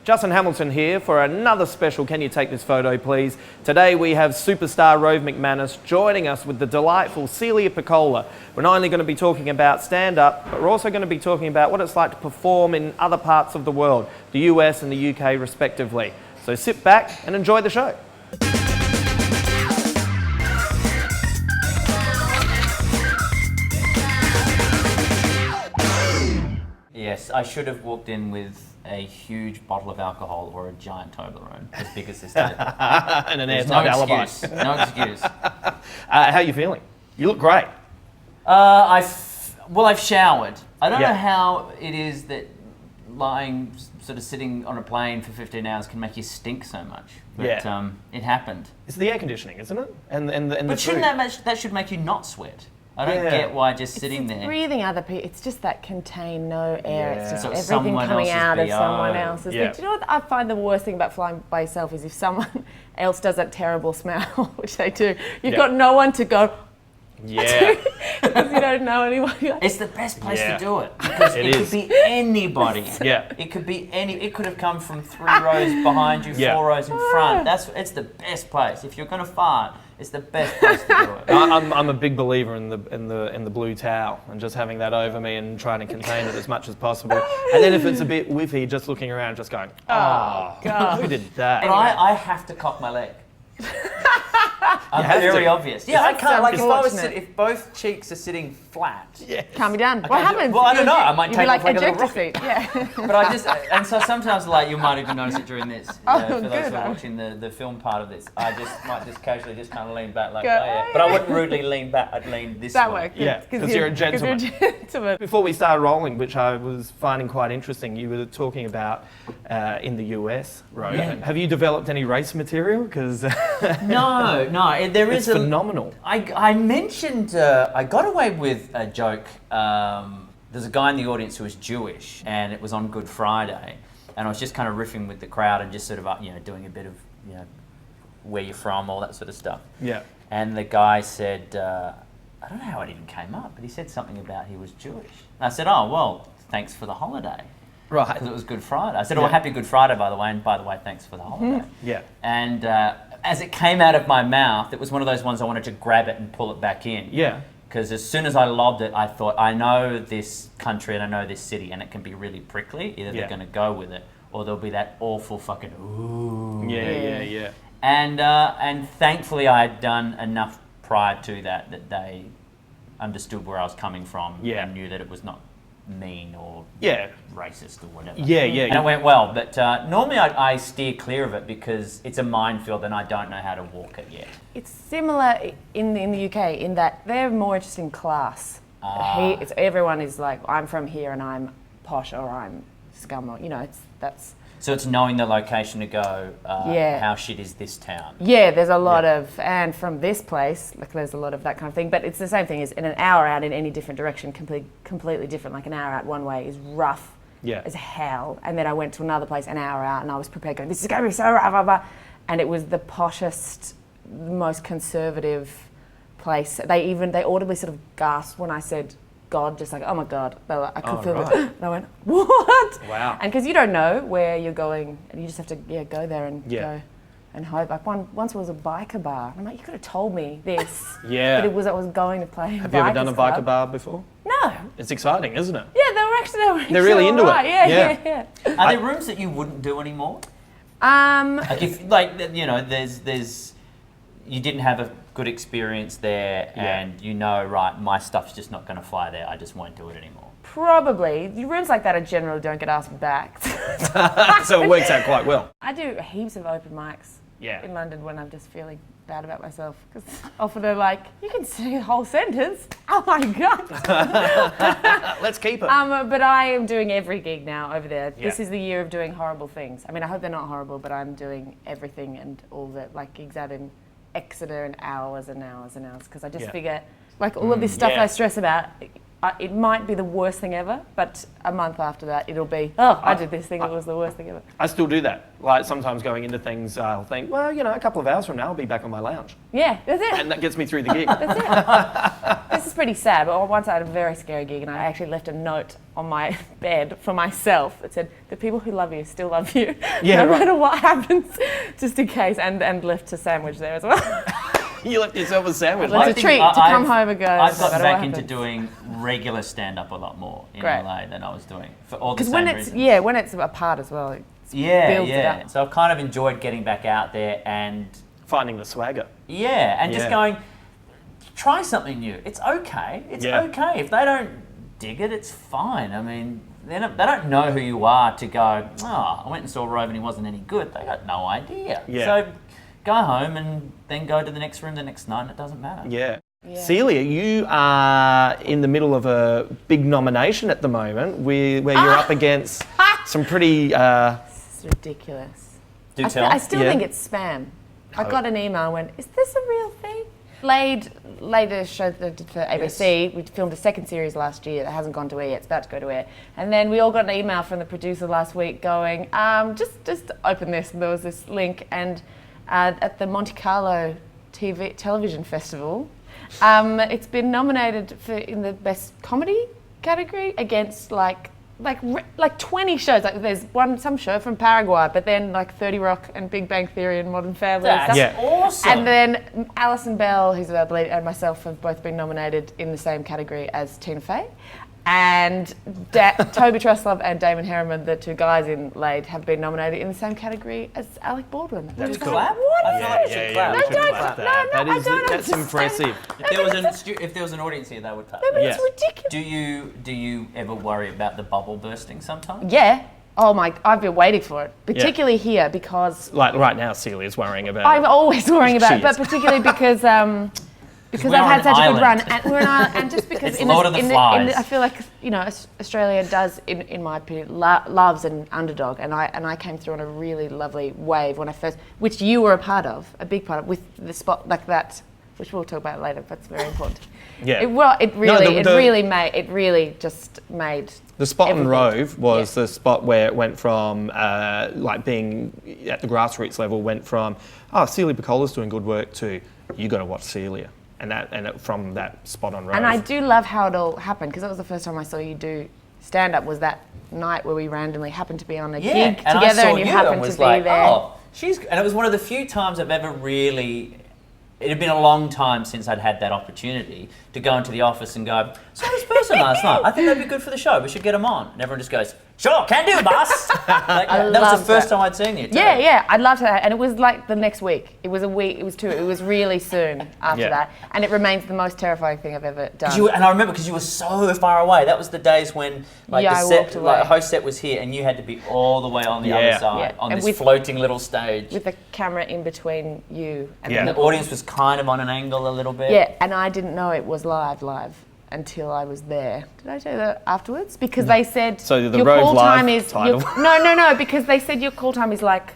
Justin Hamilton here for another special Can You Take This Photo Please? Today we have superstar Rove McManus joining us with the delightful Celia Pacquola. We're not only going to be talking about stand-up, but we're also going to be talking about what it's like to perform in other parts of the world, the US and the UK respectively. So sit back and enjoy the show. Yes, I should have walked in with a huge bottle of alcohol or a giant Toblerone, as big as this table. And an There's airtight no alibi. excuse. No excuse. How are you feeling? You look great. I've showered. I don't Yeah. know how it is that lying, sort of sitting on a plane for 15 hours can make you stink so much. But Yeah. It happened. It's the air conditioning, isn't it? And the But shouldn't food. that should make you not sweat? I don't Yeah. get why just sitting It's there. breathing other people. It's just that contained no air. Yeah. It's just So it's everything someone coming else's out of BO. someone else's. Yeah. Do you know what I find the worst thing about flying by yourself is if someone else does that terrible smell, which they do. You've got no one to go Yeah. because you don't know anyone. It's the best place Yeah. to do it because It it is. could be anybody. Yeah. It could be any. It could have come from 3 rows behind you, Yeah. 4 rows in front. It's the best place. If you're gonna fart, it's the best place to do it. I'm a big believer in the blue towel and just having that over me and trying to contain it as much as possible. And then if it's a bit whiffy, just looking around, just going, oh, God. who did that? But I have to cock my leg. I'm have very to. obvious. Yeah, I That's can't. Like unfortunate. if both cheeks are sitting flat, Calm me down. What can't do- happens? well, I don't know. I might You'd take be like off like a little ejector rocket. seat. Yeah. but I just and so sometimes like you might even notice it during this. Oh, For those good. who are watching the film part of this, I might just casually just kind of lean back like, Go, oh yeah. "Oh, But I yeah." wouldn't rudely lean back. I'd lean this That way. works. Yeah, 'cause you're a gentleman. gentleman. Before we started rolling, which I was finding quite interesting, you were talking about in the US, right? Yeah. Have you developed any race material? Because No, there it's is phenomenal. I mentioned I got away with a joke. There's a guy in the audience who was Jewish, and it was on Good Friday, and I was just kind of riffing with the crowd and just sort of doing a bit of where you're from, all that sort of stuff. Yeah. And the guy said, I don't know how it even came up, but he said something about he was Jewish. And I said, oh well, thanks for the holiday. Right. Because it was Good Friday. I said, Yeah. oh, happy Good Friday, by the way, and by the way, thanks for the holiday. Yeah. And as it came out of my mouth, it was one of those ones I wanted to grab it and pull it back in. Yeah. Because as soon as I lobbed it, I thought, I know this country and I know this city, and it can be really prickly. Either Yeah. they're going to go with it, or there'll be that awful fucking ooh. Yeah. And thankfully, I had done enough prior to that they understood where I was coming from Yeah. and knew that it was not mean or Yeah. racist or whatever. Yeah. And it went well, but normally I steer clear of it because it's a minefield and I don't know how to walk it yet. It's similar in the UK in that they're more interested in class. Everyone is like, I'm from here and I'm posh or I'm scum or, that's... So it's knowing the location to go, Yeah. how shit is this town? Yeah, there's a lot of, and from this place, like there's a lot of that kind of thing, but it's the same thing as in an hour out in any different direction, completely different. Like an hour out one way is rough Yeah. as hell, and then I went to another place an hour out and I was prepared going, this is going to be so rough, blah, blah. And it was the poshest, most conservative place. They audibly sort of gasped when I said God, just like, oh my God. They were like, I could feel right. it. And I went, what? Wow. And because you don't know where you're going, and you just have to go there and Yeah. go and hope. Like once it was a biker bar. I'm like, you could have told me this. Yeah. But I was going to play. Have you ever done a biker club. bar before? No. It's exciting, isn't it? Yeah, they were actually They're really into it. right. Yeah. Yeah. Are there rooms that you wouldn't do anymore? Like if, there's, you didn't have a good experience there Yeah. and right, my stuff's just not going to fly there, I just won't do it anymore. Probably. Rooms like that in general don't get asked back. So it works out quite well. I do heaps of open mics Yeah. in London when I'm just feeling bad about myself. Because often they're like, you can sing a whole sentence. Oh my God. Let's keep it. But I am doing every gig now over there. Yeah. This is the year of doing horrible things. I mean, I hope they're not horrible, but I'm doing everything and all the gigs out in Exeter and hours and hours and hours because I just Yeah. figure, all of this stuff yeah. I stress about, it might be the worst thing ever, but a month after that, it'll be, oh, I did this thing, it was the worst thing ever. I still do that. Like sometimes going into things, I'll think, well, you know, a couple of hours from now, I'll be back on my lounge. Yeah, that's it. And that gets me through the gig. That's it. This is pretty sad, but once I had a very scary gig and I actually left a note on my bed for myself that said, the people who love you still love you, Yeah, no right. matter what happens, just in case, and left a sandwich there as well. You left yourself a sandwich. Well, it's a treat to come home and go, I've no gotten matter back what into happens. doing regular stand-up a lot more in Great. LA than I was doing for all the Because same when it's, reasons. when it's apart as well, it Yeah, builds it yeah. up. So I've kind of enjoyed getting back out there and Finding the swagger. just Yeah. going, try something new. It's okay. It's Yeah. okay. If they don't dig it, it's fine. I mean, they don't know who you are to go, oh, I went and saw Rove and he wasn't any good. They got no idea. Yeah. So go home and then go to the next room the next night and it doesn't matter. Yeah. Yeah. Celia, you are in the middle of a big nomination at the moment where you're up against some pretty... It's ridiculous. Do I, tell. I still Yeah. think it's spam. I Oh. got an email and went, is this a real thing? Later show that I did for ABC, we filmed a second series last year that hasn't gone to air yet, it's about to go to air. And then we all got an email from the producer last week going, just open this, and there was this link, and at the Monte Carlo television festival, it's been nominated in the best comedy category against like 20 shows. Like there's some show from Paraguay, but then like 30 Rock and Big Bang Theory and Modern Family and That's stuff. Yeah. awesome. And then Alison Bell, who's about the lead, and myself have both been nominated in the same category as Tina Fey. And Toby Truslove and Damon Herriman, the two guys in Laid, have been nominated in the same category as Alec Baldwin. That's Which is cool. like, Clap? what I is feel that? like we should clap. we No, should don't clap clap. that. No, That I is- don't That's understand. impressive. If there was an audience here, they would clap. No, but Yeah. it's ridiculous. Do you ever worry about the bubble bursting sometimes? Yeah. Oh my, I've been waiting for it, particularly here because Like right now, Celia's worrying about I'm it. always worrying about She it, but is. particularly because we're I've had on such an a good run, island. and we're an island, and just because It's Lord of the Flies. I feel like Australia does, in my opinion, loves an underdog, and I came through on a really lovely wave when I first, which you were a part of, a big part of, with the spot like that, which we'll talk about later. But it's very important. Yeah. It really just made The spot on everything. Rove was Yeah. the spot where it went from, like being at the grassroots level, went from, oh, Celia Piccola's doing good work to, you got to watch Celia. From that spot on Rove. And I do love how it all happened, because that was the first time I saw you do stand-up, was that night where we randomly happened to be on a gig and together, I saw and you happened and to was be like, there. oh, and it was one of the few times I've ever really. It had been a long time since I'd had that opportunity to go into the office and go, saw this person last night. I think they'd be good for the show. We should get them on. And everyone just goes, sure, can do, boss. Like, that was loved the first that. time I'd seen you. too. Yeah, I'd love to, and it was like the next week. It was a week, it was really soon after Yeah. that, and it remains the most terrifying thing I've ever done. And I remember because you were so far away. That was the days when like Yeah, the I set, walked like away. the host set was here, and you had to be all the way on the Yeah. other side Yeah. on And this with- floating little stage. with the camera in between you and Yeah. And the audience was kind of on an angle a little bit. Yeah, and I didn't know it was live until I was there. Did I tell you that afterwards? Because they said So the your Rove call Live time is title. No, because they said your call time is like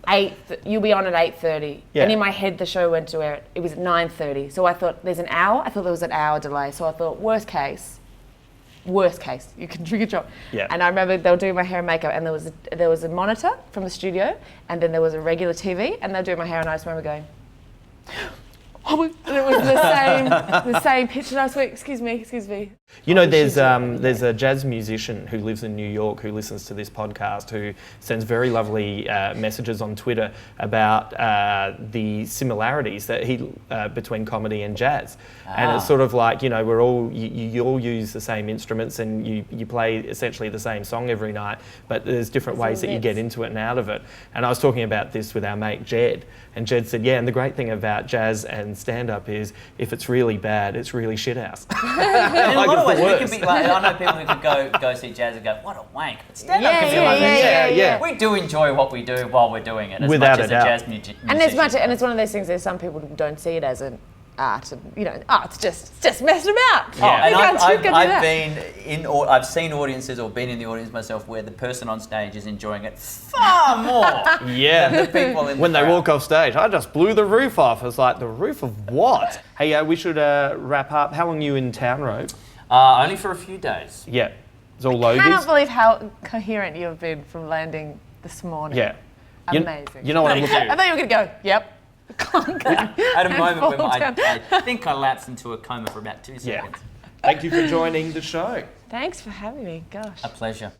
8. You'll be on at 8:30. Yeah. And in my head, the show went to air. It was 9:30. So I thought there's an hour. I thought there was an hour delay. So I thought worst case, you can do your job. Yeah. And I remember they were doing my hair and makeup, and there was a monitor from the studio, and then there was a regular TV, and they were doing my hair, and I just remember going. And it was the same pitch, and I was like, excuse me. You know, there's a jazz musician who lives in New York who listens to this podcast who sends very lovely messages on Twitter about the similarities that between comedy and jazz. And it's sort of like, you know, we're all you all use the same instruments and you play essentially the same song every night, but there's different ways that you get into it and out of it. And I was talking about this with our mate Jed, and Jed said, yeah, and the great thing about jazz and stand-up is if it's really bad, it's really shithouse. And in a lot of ways, it's the we could worst. be like, I know people who could go see jazz and go, what a wank. But stand-up Yeah, can be yeah, like, yeah, yeah. We do enjoy what we do while we're doing it, as Without much a as doubt. a jazz musician. And it's one of those things that some people don't see it as an art, and, you know, art's just messing about. Oh, and You can't do that. I've seen audiences or been in the audience myself where the person on stage is enjoying it far more Yeah. than the people in the When they crowd. walk off stage, I just blew the roof off. It's like, the roof of what? Hey, we should wrap up. How long are you in town, Rove? Only for a few days. Yeah. It's all I cannot Logies. believe how coherent you have been from landing this morning. Yeah. You- Amazing. You know what I'm Thank looking you. I thought you were going to go, yep. At a moment when fall down. I think I lapsed into a coma for about 2 Yeah. seconds. Thank you for joining the show. Thanks for having me. Gosh. A pleasure.